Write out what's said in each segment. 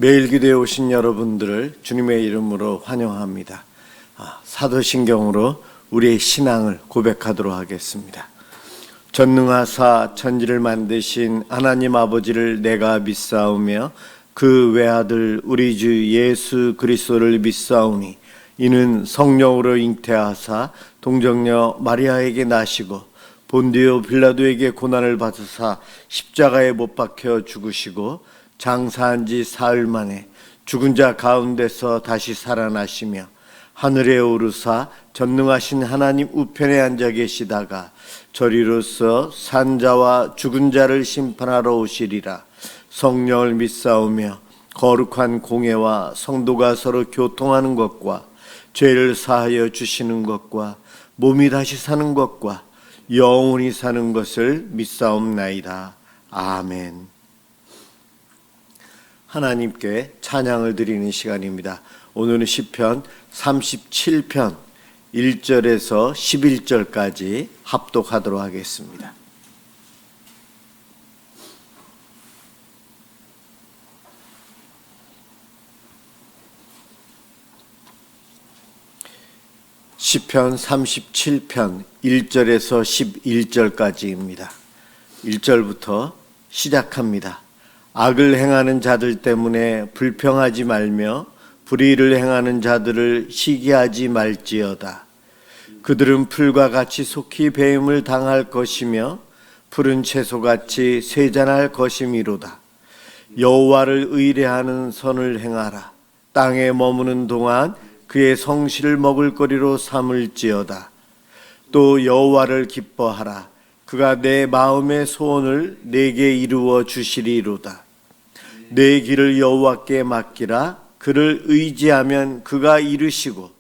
매일 기도에 오신 여러분들을 주님의 이름으로 환영합니다. 사도신경으로 우리의 신앙을 고백하도록 하겠습니다. 전능하사 천지를 만드신 하나님 아버지를 내가 믿사오며 그 외아들 우리 주 예수 그리스도를 믿사오니 이는 성령으로 잉태하사 동정녀 마리아에게 나시고 본디오 빌라도에게 고난을 받으사 십자가에 못 박혀 죽으시고 장사한 지 사흘 만에 죽은 자 가운데서 다시 살아나시며 하늘에 오르사 전능하신 하나님 우편에 앉아 계시다가 저리로서 산자와 죽은 자를 심판하러 오시리라. 성령을 믿사오며 거룩한 공회와 성도가 서로 교통하는 것과 죄를 사하여 주시는 것과 몸이 다시 사는 것과 영원히 사는 것을 믿사옵나이다. 아멘. 하나님께 찬양을 드리는 시간입니다. 오늘은 시편 37편 1절에서 11절까지 합독하도록 하겠습니다. 시편 37편 1절에서 11절까지입니다. 1절부터 시작합니다. 악을 행하는 자들 때문에 불평하지 말며 불의를 행하는 자들을 시기하지 말지어다. 그들은 풀과 같이 속히 배임을 당할 것이며 푸른 채소같이 쇠잔할 것이미로다. 여호와를 의뢰하는 선을 행하라. 땅에 머무는 동안 그의 성실을 먹을거리로 삼을지어다. 또 여호와를 기뻐하라. 그가 내 마음의 소원을 내게 이루어 주시리로다. 내 길을 여호와께 맡기라. 그를 의지하면 그가 이루시고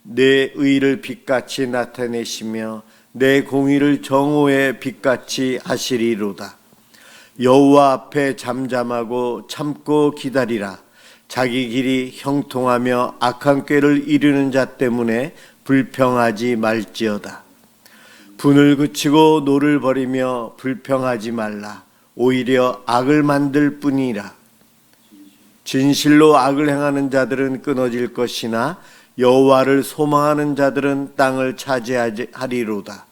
내 의를 빛같이 나타내시며 내 공의를 정오의 빛같이 하시리로다. 여호와 앞에 잠잠하고 참고 기다리라. 자기 길이 형통하며 악한 꾀를 이루는 자 때문에 불평하지 말지어다. 분을 그치고 노를 버리며 불평하지 말라. 오히려 악을 만들 뿐이라. 진실로 악을 행하는 자들은 끊어질 것이나 여호와를 소망하는 자들은 땅을 차지하리로다.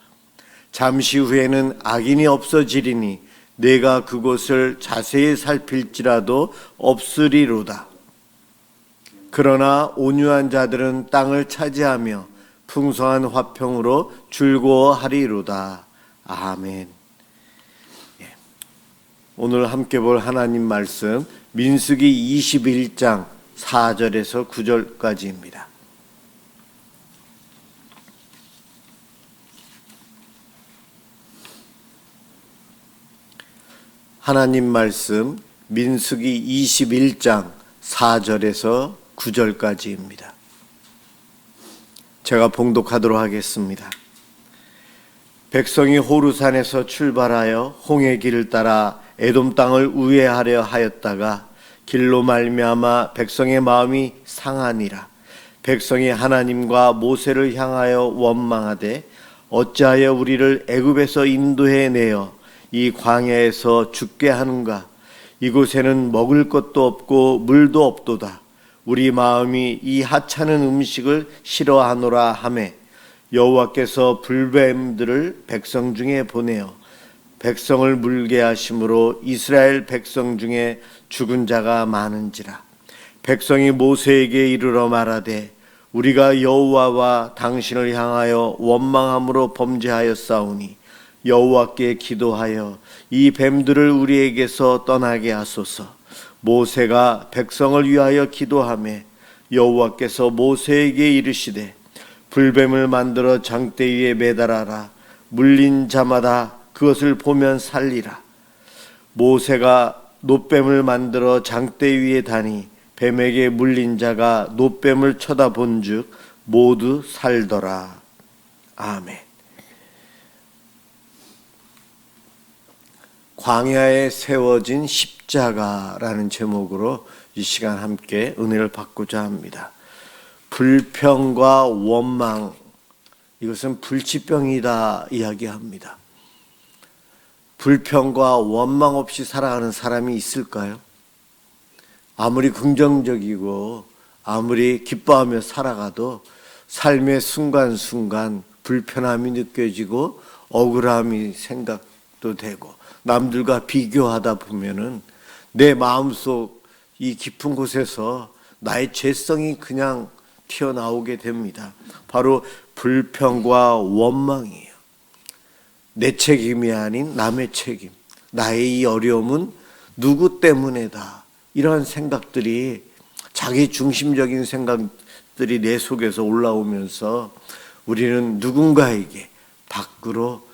잠시 후에는 악인이 없어지리니 내가 그곳을 자세히 살필지라도 없으리로다. 그러나 온유한 자들은 땅을 차지하며 풍성한 화평으로 즐거워하리로다. 아멘. 오늘 함께 볼 하나님 말씀 민수기 21장 4절에서 9절까지입니다. 하나님 말씀 민수기 21장 4절에서 9절까지입니다. 제가 봉독하도록 하겠습니다. 백성이 호르산에서 출발하여 홍해 길을 따라 에돔 땅을 우회하려 하였다가 길로 말미암아 백성의 마음이 상하니라. 백성이 하나님과 모세를 향하여 원망하되 어찌하여 우리를 애굽에서 인도해 내어 이 광야에서 죽게 하는가? 이곳에는 먹을 것도 없고 물도 없도다. 우리 마음이 이 하찮은 음식을 싫어하노라 하매 여호와께서 불뱀들을 백성 중에 보내어 백성을 물게 하심으로 이스라엘 백성 중에 죽은 자가 많은지라. 백성이 모세에게 이르러 말하되 우리가 여호와와 당신을 향하여 원망함으로 범죄하였사오니 여호와께 기도하여 이 뱀들을 우리에게서 떠나게 하소서. 모세가 백성을 위하여 기도하매 여호와께서 모세에게 이르시되 불뱀을 만들어 장대 위에 매달아라. 물린 자마다 그것을 보면 살리라. 모세가 놋뱀을 만들어 장대 위에 다니 뱀에게 물린 자가 놋뱀을 쳐다본 즉 모두 살더라. 아멘. 광야에 세워진 십자가라는 제목으로 이 시간 함께 은혜를 받고자 합니다. 불평과 원망, 이것은 불치병이다 이야기합니다. 불평과 원망 없이 살아가는 사람이 있을까요? 아무리 긍정적이고 아무리 기뻐하며 살아가도 삶의 순간순간 불편함이 느껴지고 억울함이 생각도 되고 남들과 비교하다 보면은 내 마음속 이 깊은 곳에서 나의 죄성이 그냥 튀어나오게 됩니다. 바로 불평과 원망이에요. 내 책임이 아닌 남의 책임. 나의 이 어려움은 누구 때문에다. 이런 생각들이 자기 중심적인 생각들이 내 속에서 올라오면서 우리는 누군가에게 밖으로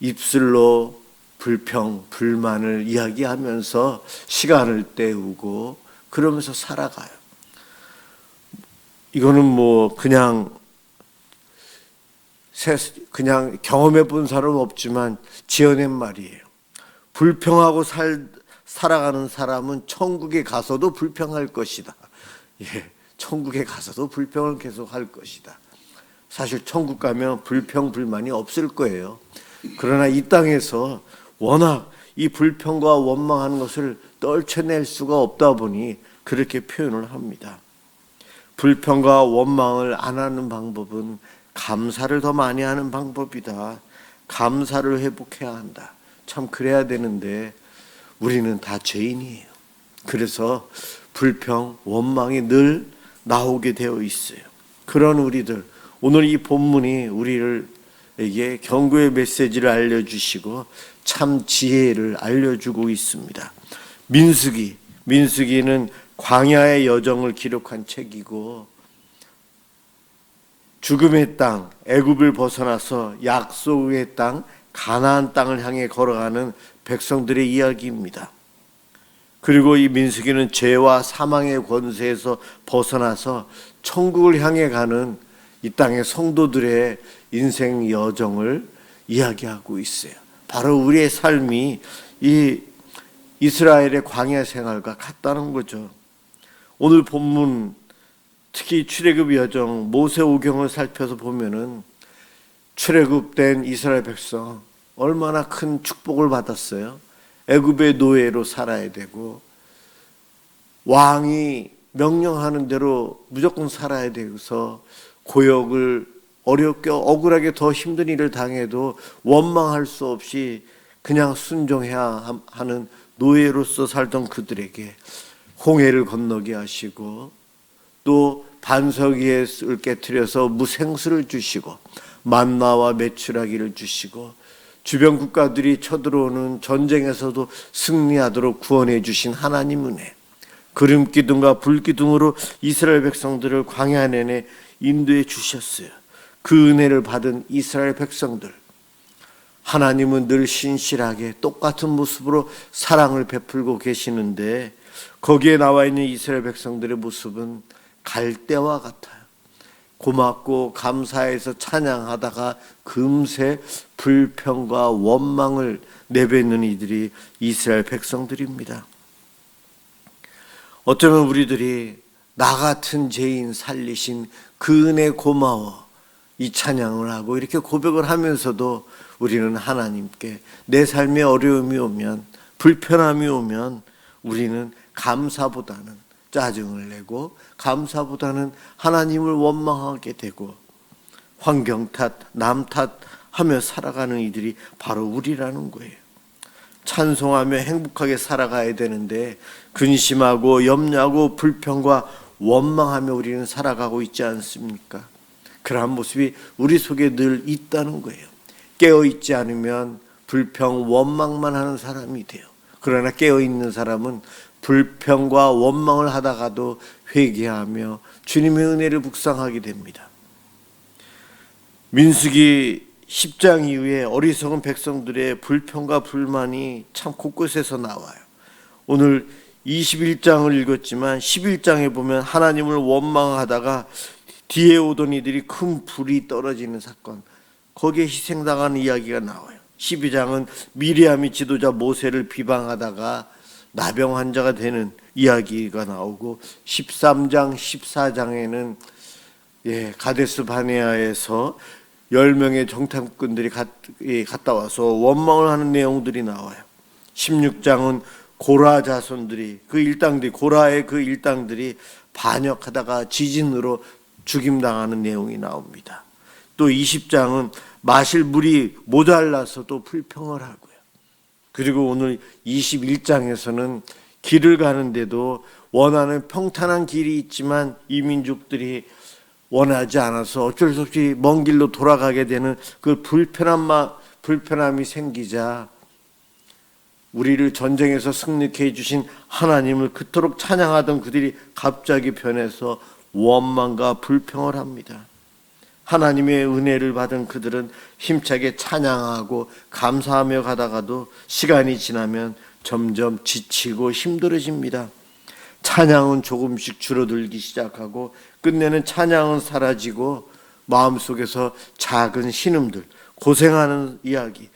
입술로 불평, 불만을 이야기하면서 시간을 때우고 그러면서 살아가요. 이거는 뭐 그냥 경험해 본 사람은 없지만 지어낸 말이에요. 불평하고 살아가는 사람은 천국에 가서도 불평할 것이다. 예, 천국에 가서도 불평을 계속 할 것이다. 사실 천국 가면 불평, 불만이 없을 거예요. 그러나 이 땅에서 워낙 이 불평과 원망하는 것을 떨쳐낼 수가 없다 보니 그렇게 표현을 합니다. 불평과 원망을 안 하는 방법은 감사를 더 많이 하는 방법이다. 감사를 회복해야 한다. 참 그래야 되는데 우리는 다 죄인이에요. 그래서 불평, 원망이 늘 나오게 되어 있어요. 그런 우리들, 오늘 이 본문이 우리에게 경고의 메시지를 알려주시고 참 지혜를 알려주고 있습니다. 민수기는 광야의 여정을 기록한 책이고 죽음의 땅, 애굽을 벗어나서 약속의 땅, 가나안 땅을 향해 걸어가는 백성들의 이야기입니다. 그리고 이 민수기는 죄와 사망의 권세에서 벗어나서 천국을 향해 가는 이 땅의 성도들의 인생 여정을 이야기하고 있어요. 바로 우리의 삶이 이 이스라엘의 광야 생활과 같다는 거죠. 오늘 본문 특히 출애굽 여정 모세오경을 살펴서 보면은 출애굽된 이스라엘 백성 얼마나 큰 축복을 받았어요. 애굽의 노예로 살아야 되고 왕이 명령하는 대로 무조건 살아야 돼서 고역을 어렵게 억울하게 더 힘든 일을 당해도 원망할 수 없이 그냥 순종해야 하는 노예로서 살던 그들에게 홍해를 건너게 하시고 또 반석 위에 을 깨트려서 무생수를 주시고 만나와 메추라기를 주시고 주변 국가들이 쳐들어오는 전쟁에서도 승리하도록 구원해 주신 하나님 은혜, 구름 기둥과 불 기둥으로 이스라엘 백성들을 광야 내내 인도해 주셨어요. 그 은혜를 받은 이스라엘 백성들, 하나님은 늘 신실하게 똑같은 모습으로 사랑을 베풀고 계시는데 거기에 나와 있는 이스라엘 백성들의 모습은 갈대와 같아요. 고맙고 감사해서 찬양하다가 금세 불평과 원망을 내뱉는 이들이 이스라엘 백성들입니다. 어쩌면 우리들이 나 같은 죄인 살리신 그 은혜 고마워 이 찬양을 하고 이렇게 고백을 하면서도 우리는 하나님께 내 삶에 어려움이 오면 불편함이 오면 우리는 감사보다는 짜증을 내고 감사보다는 하나님을 원망하게 되고 환경 탓, 남 탓하며 살아가는 이들이 바로 우리라는 거예요. 찬송하며 행복하게 살아가야 되는데 근심하고 염려하고 불평과 원망하며 우리는 살아가고 있지 않습니까? 그러한 모습이 우리 속에 늘 있다는 거예요. 깨어있지 않으면 불평, 원망만 하는 사람이 돼요. 그러나 깨어있는 사람은 불평과 원망을 하다가도 회개하며 주님의 은혜를 묵상하게 됩니다. 민수기 10장 이후에 어리석은 백성들의 불평과 불만이 참 곳곳에서 나와요. 오늘 21장을 읽었지만 11장에 보면 하나님을 원망하다가 뒤에 오던 이들이 큰 불이 떨어지는 사건, 거기에 희생당하는 이야기가 나와요. 12장은 미리암이 지도자 모세를 비방하다가 나병 환자가 되는 이야기가 나오고 13장, 14장에는 가데스 바네아에서 10명의 정탐꾼들이 갔다 와서 원망을 하는 내용들이 나와요. 16장은 고라 자손들이, 그 일당들이, 고라의 그 일당들이 반역하다가 지진으로 죽임당하는 내용이 나옵니다. 또 20장은 마실 물이 모자라서도 불평을 하고요. 그리고 오늘 21장에서는 길을 가는데도 원하는 평탄한 길이 있지만 이 민족들이 원하지 않아서 어쩔 수 없이 먼 길로 돌아가게 되는 그 불편함이 생기자 우리를 전쟁에서 승리케 해주신 하나님을 그토록 찬양하던 그들이 갑자기 변해서 원망과 불평을 합니다. 하나님의 은혜를 받은 그들은 힘차게 찬양하고 감사하며 가다가도 시간이 지나면 점점 지치고 힘들어집니다. 찬양은 조금씩 줄어들기 시작하고 끝내는 찬양은 사라지고 마음속에서 작은 신음들, 고생하는 이야기,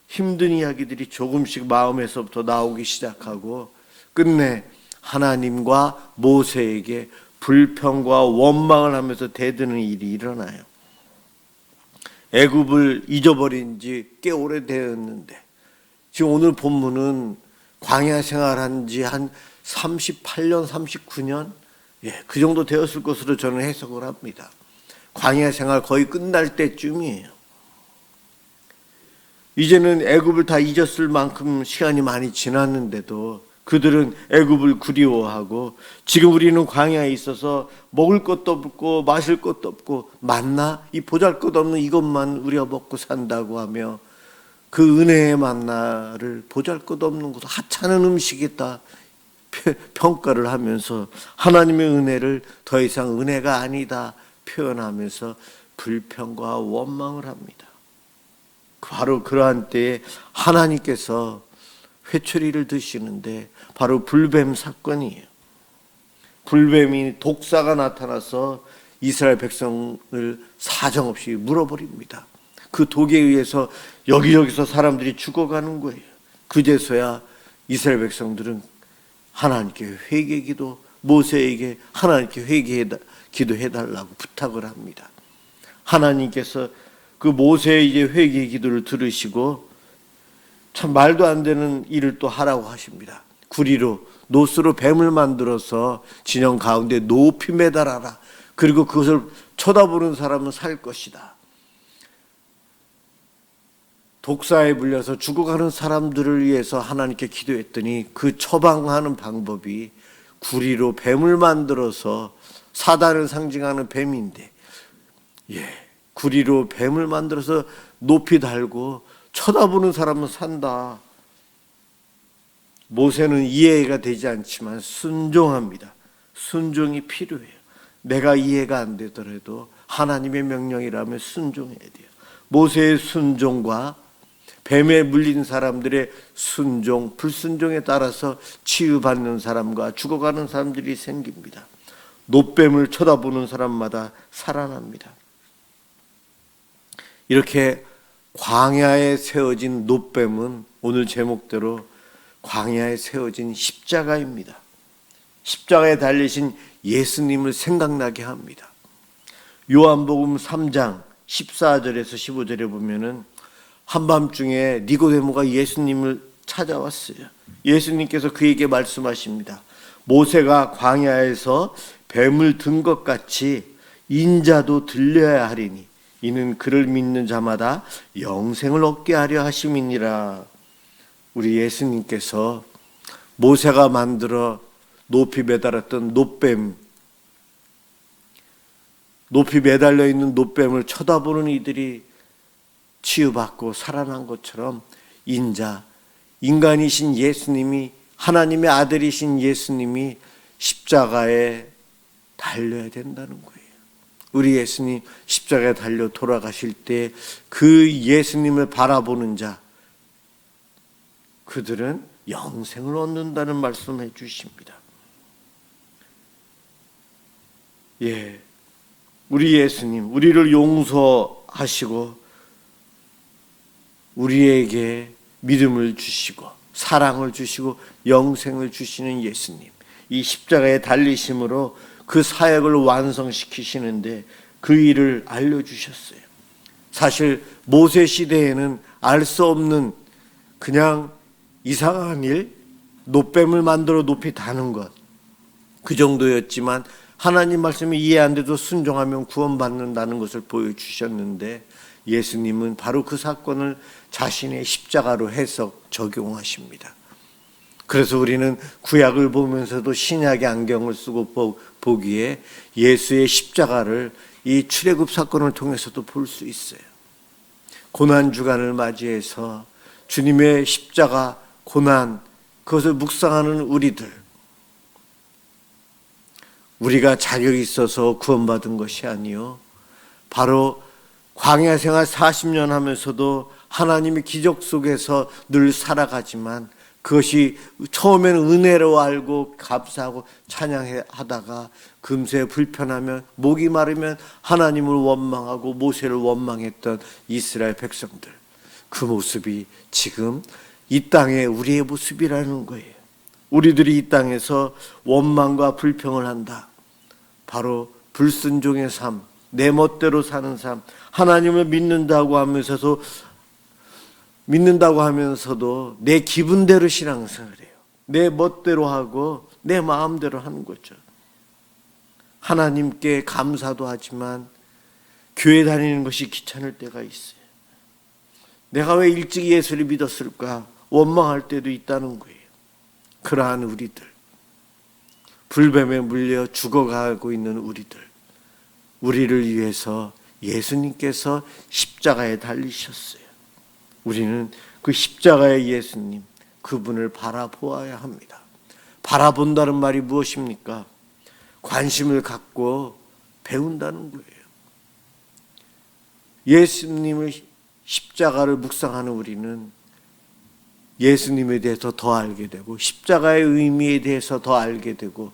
힘든 이야기들이 조금씩 마음에서부터 나오기 시작하고 끝내 하나님과 모세에게 불평과 원망을 하면서 대드는 일이 일어나요. 애굽을 잊어버린 지 꽤 오래되었는데 지금 오늘 본문은 광야 생활한 지 한 38년, 39년 그 정도 되었을 것으로 저는 해석을 합니다. 광야 생활 거의 끝날 때쯤이에요. 이제는 애굽을 다 잊었을 만큼 시간이 많이 지났는데도 그들은 애굽을 그리워하고 지금 우리는 광야에 있어서 먹을 것도 없고 마실 것도 없고 만나 이 보잘것없는 이것만 우리가 먹고 산다고 하며 그 은혜의 만나를 보잘것없는 것 하찮은 음식이다 평가를 하면서 하나님의 은혜를 더 이상 은혜가 아니다 표현하면서 불평과 원망을 합니다. 바로 그러한 때에 하나님께서 회초리를 드시는데 바로 불뱀 사건이에요. 불뱀이 독사가 나타나서 이스라엘 백성을 사정없이 물어버립니다. 그 독에 의해서 여기저기서 사람들이 죽어가는 거예요. 그제서야 이스라엘 백성들은 하나님께 회개기도 모세에게 하나님께 기도해달라고 부탁을 합니다. 하나님께서 그 모세의 이제 회개 기도를 들으시고 참 말도 안 되는 일을 또 하라고 하십니다. 구리로 노스로 뱀을 만들어서 진영 가운데 높이 매달아라. 그리고 그것을 쳐다보는 사람은 살 것이다. 독사에 물려서 죽어가는 사람들을 위해서 하나님께 기도했더니 그 처방하는 방법이 구리로 뱀을 만들어서 사단을 상징하는 뱀인데 구리로 뱀을 만들어서 높이 달고 쳐다보는 사람은 산다. 모세는 이해가 되지 않지만 순종합니다. 순종이 필요해요. 내가 이해가 안 되더라도 하나님의 명령이라면 순종해야 돼요. 모세의 순종과 뱀에 물린 사람들의 순종, 불순종에 따라서 치유받는 사람과 죽어가는 사람들이 생깁니다. 놋뱀을 쳐다보는 사람마다 살아납니다. 이렇게 광야에 세워진 놋뱀은 오늘 제목대로 광야에 세워진 십자가입니다. 십자가에 달리신 예수님을 생각나게 합니다. 요한복음 3장 14절에서 15절에 보면은 한밤중에 니고데모가 예수님을 찾아왔어요. 예수님께서 그에게 말씀하십니다. 모세가 광야에서 뱀을 든 것 같이 인자도 들려야 하리니 이는 그를 믿는 자마다 영생을 얻게 하려 하심이니라. 우리 예수님께서 모세가 만들어 높이 매달았던 놋뱀, 높이 매달려 있는 놋뱀을 쳐다보는 이들이 치유받고 살아난 것처럼 인간이신 예수님이, 하나님의 아들이신 예수님이 십자가에 달려야 된다는 거예요. 우리 예수님 십자가에 달려 돌아가실 때 그 예수님을 바라보는 자, 그들은 영생을 얻는다는 말씀을 해 주십니다. 우리 예수님, 우리를 용서하시고 우리에게 믿음을 주시고 사랑을 주시고 영생을 주시는 예수님, 이 십자가에 달리심으로 그 사역을 완성시키시는데 그 일을 알려주셨어요. 사실 모세 시대에는 알 수 없는 그냥 이상한 일, 노뱀을 만들어 높이 다는 것, 그 정도였지만 하나님 말씀이 이해 안 돼도 순종하면 구원받는다는 것을 보여주셨는데, 예수님은 바로 그 사건을 자신의 십자가로 해석 적용하십니다. 그래서 우리는 구약을 보면서도 신약의 안경을 쓰고 보기에 예수의 십자가를 이 출애굽 사건을 통해서도 볼 수 있어요. 고난주간을 맞이해서 주님의 십자가, 고난, 그것을 묵상하는 우리가 자격이 있어서 구원받은 것이 아니요, 바로 광야 생활 40년 하면서도 하나님의 기적 속에서 늘 살아가지만, 그것이 처음에는 은혜로 알고 감사하고 찬양하다가 금세 불편하면, 목이 마르면 하나님을 원망하고 모세를 원망했던 이스라엘 백성들, 그 모습이 지금 이 땅에 우리의 모습이라는 거예요. 우리들이 이 땅에서 원망과 불평을 한다. 바로 불순종의 삶, 내 멋대로 사는 삶, 하나님을 믿는다고 하면서도 내 기분대로 신앙생활을 해요. 내 멋대로 하고 내 마음대로 하는 거죠. 하나님께 감사도 하지만 교회 다니는 것이 귀찮을 때가 있어요. 내가 왜 일찍 예수를 믿었을까 원망할 때도 있다는 거예요. 그러한 우리들, 불뱀에 물려 죽어가고 있는 우리를 위해서 예수님께서 십자가에 달리셨어요. 우리는 그 십자가의 예수님, 그분을 바라보아야 합니다. 바라본다는 말이 무엇입니까? 관심을 갖고 배운다는 거예요. 예수님의 십자가를 묵상하는 우리는 예수님에 대해서 더 알게 되고, 십자가의 의미에 대해서 더 알게 되고,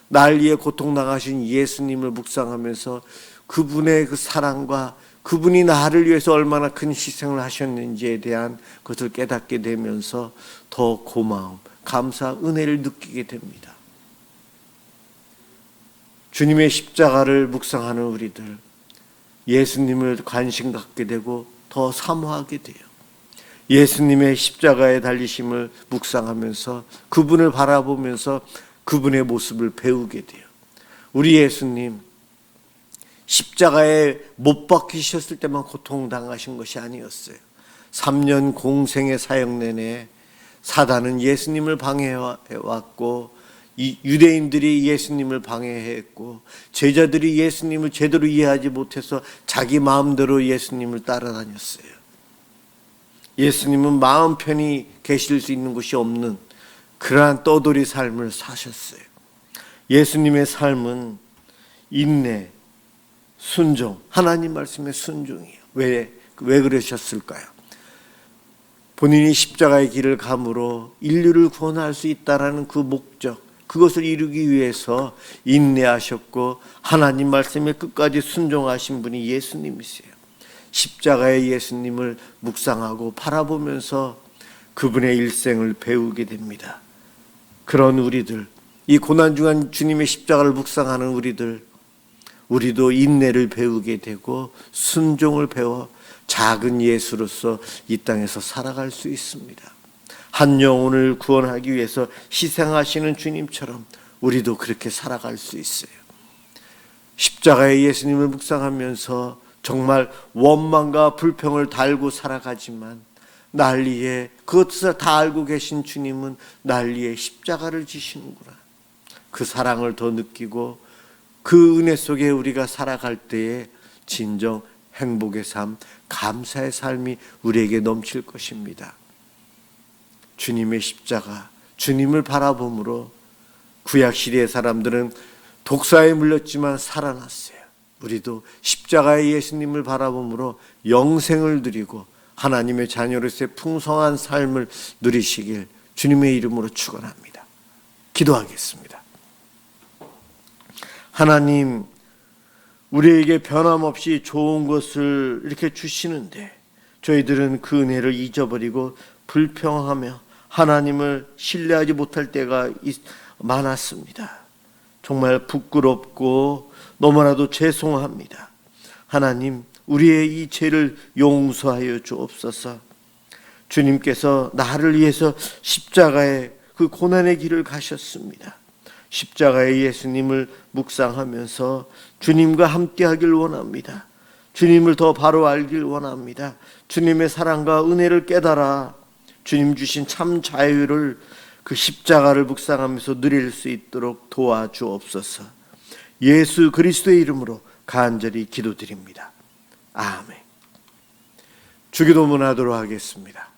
날 위해 고통 당하신 예수님을 묵상하면서 그분의 그 사랑과 그분이 나를 위해서 얼마나 큰 희생을 하셨는지에 대한 것을 깨닫게 되면서 더 고마움, 감사, 은혜를 느끼게 됩니다. 주님의 십자가를 묵상하는 우리들, 예수님을 관심 갖게 되고 더 사모하게 돼요. 예수님의 십자가에 달리심을 묵상하면서 그분을 바라보면서 그분의 모습을 배우게 돼요. 우리 예수님 십자가에 못 박히셨을 때만 고통당하신 것이 아니었어요. 3년 공생의 사역 내내 사단은 예수님을 방해해왔고, 이 유대인들이 예수님을 방해했고, 제자들이 예수님을 제대로 이해하지 못해서 자기 마음대로 예수님을 따라다녔어요. 예수님은 마음 편히 계실 수 있는 곳이 없는 그러한 떠돌이 삶을 사셨어요. 예수님의 삶은 인내, 순종, 하나님 말씀의 순종이에요. 왜 그러셨을까요? 본인이 십자가의 길을 감으로 인류를 구원할 수 있다라는 그 목적, 그것을 이루기 위해서 인내하셨고, 하나님 말씀에 끝까지 순종하신 분이 예수님이세요. 십자가의 예수님을 묵상하고 바라보면서 그분의 일생을 배우게 됩니다. 그런 우리들, 이 고난중한 주님의 십자가를 묵상하는 우리도 인내를 배우게 되고 순종을 배워 작은 예수로서 이 땅에서 살아갈 수 있습니다. 한 영혼을 구원하기 위해서 희생하시는 주님처럼 우리도 그렇게 살아갈 수 있어요. 십자가의 예수님을 묵상하면서 정말 원망과 불평을 달고 살아가지만, 난리에 그것을 다 알고 계신 주님은 난리에 십자가를 지시는구나. 그 사랑을 더 느끼고 그 은혜 속에 우리가 살아갈 때에 진정 행복의 삶, 감사의 삶이 우리에게 넘칠 것입니다. 주님의 십자가, 주님을 바라봄으로 구약 시대의 사람들은 독사에 물렸지만 살아났어요. 우리도 십자가의 예수님을 바라봄으로 영생을 누리고 하나님의 자녀로서의 풍성한 삶을 누리시길 주님의 이름으로 축원합니다. 기도하겠습니다. 하나님, 우리에게 변함없이 좋은 것을 이렇게 주시는데 저희들은 그 은혜를 잊어버리고 불평하며 하나님을 신뢰하지 못할 때가 많았습니다. 정말 부끄럽고 너무나도 죄송합니다. 하나님, 우리의 이 죄를 용서하여 주옵소서. 주님께서 나를 위해서 십자가에 그 고난의 길을 가셨습니다. 십자가의 예수님을 묵상하면서 주님과 함께하길 원합니다. 주님을 더 바로 알길 원합니다. 주님의 사랑과 은혜를 깨달아 주님 주신 참 자유를, 그 십자가를 묵상하면서 누릴 수 있도록 도와주옵소서. 예수 그리스도의 이름으로 간절히 기도드립니다. 아멘. 주기도문 하도록 하겠습니다.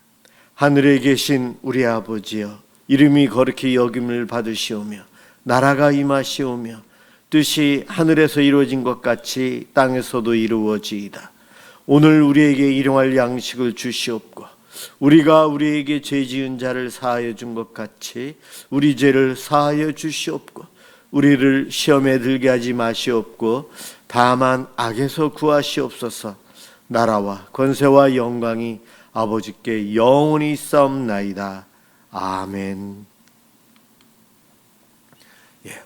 하늘에 계신 우리 아버지여, 이름이 거룩히 여김을 받으시오며 나라가 임하시오며 뜻이 하늘에서 이루어진 것 같이 땅에서도 이루어지이다. 오늘 우리에게 일용할 양식을 주시옵고 우리가 우리에게 죄 지은 자를 사하여 준 것 같이 우리 죄를 사하여 주시옵고 우리를 시험에 들게 하지 마시옵고 다만 악에서 구하시옵소서. 나라와 권세와 영광이 아버지께 영원히 있사옵나이다. 아멘.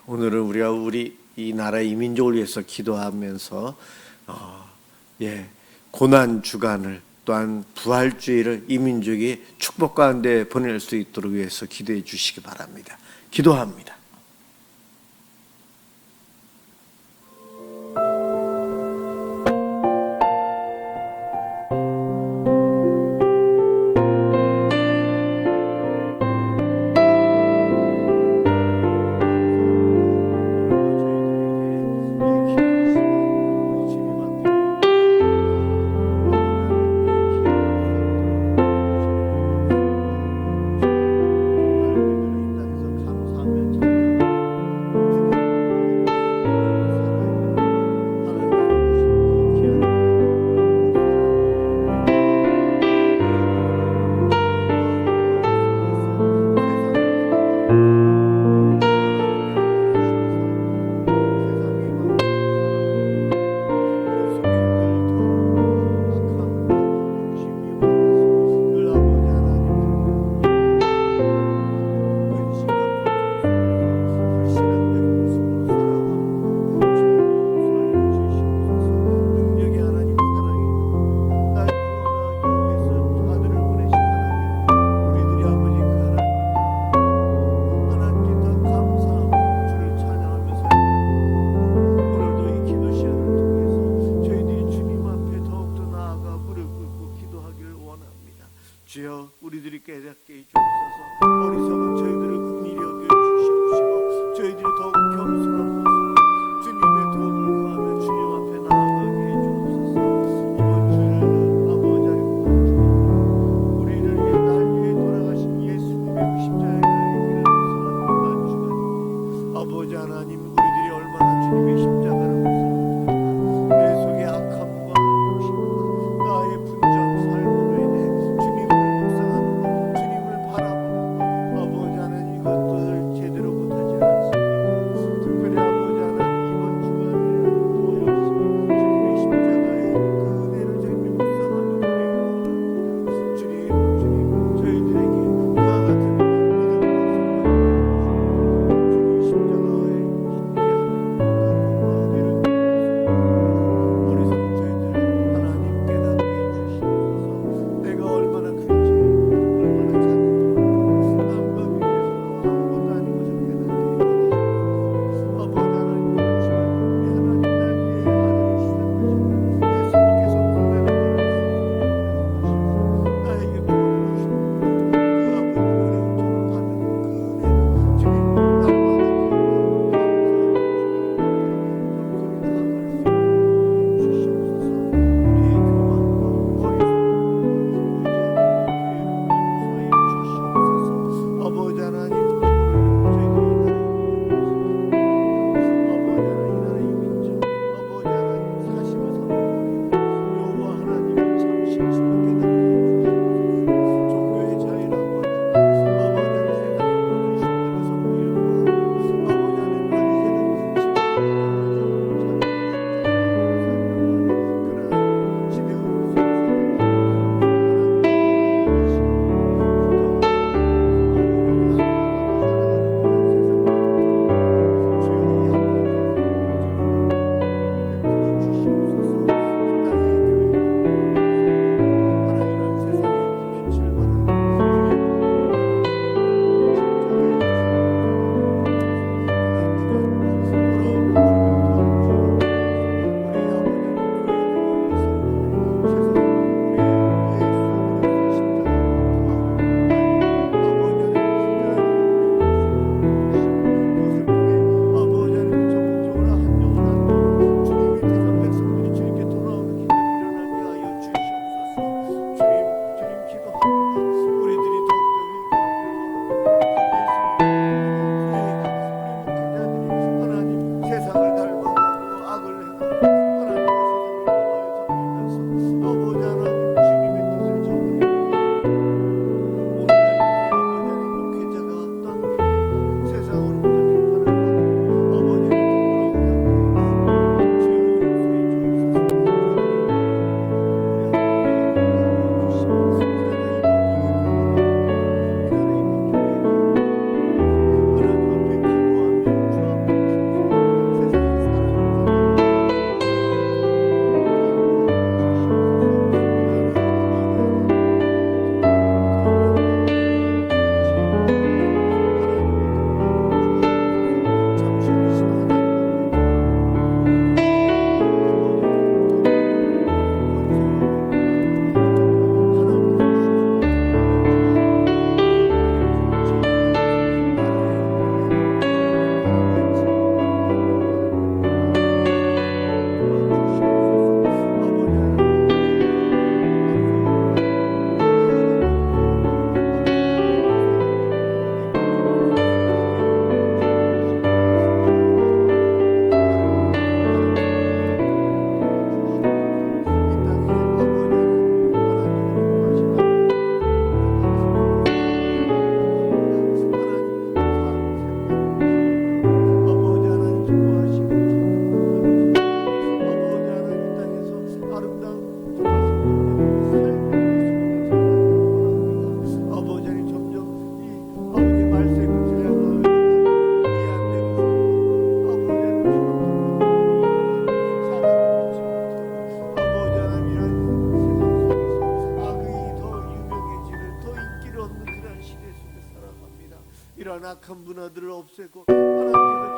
오늘은 우리가 우리 이 나라 이 민족을 위해서 기도하면서 고난 주간을, 또한 부활주의를 이 민족이 축복 가운데 보낼 수 있도록 위해서 기도해 주시기 바랍니다. 기도합니다. 감사하며 문화들을 없애고 하나님께서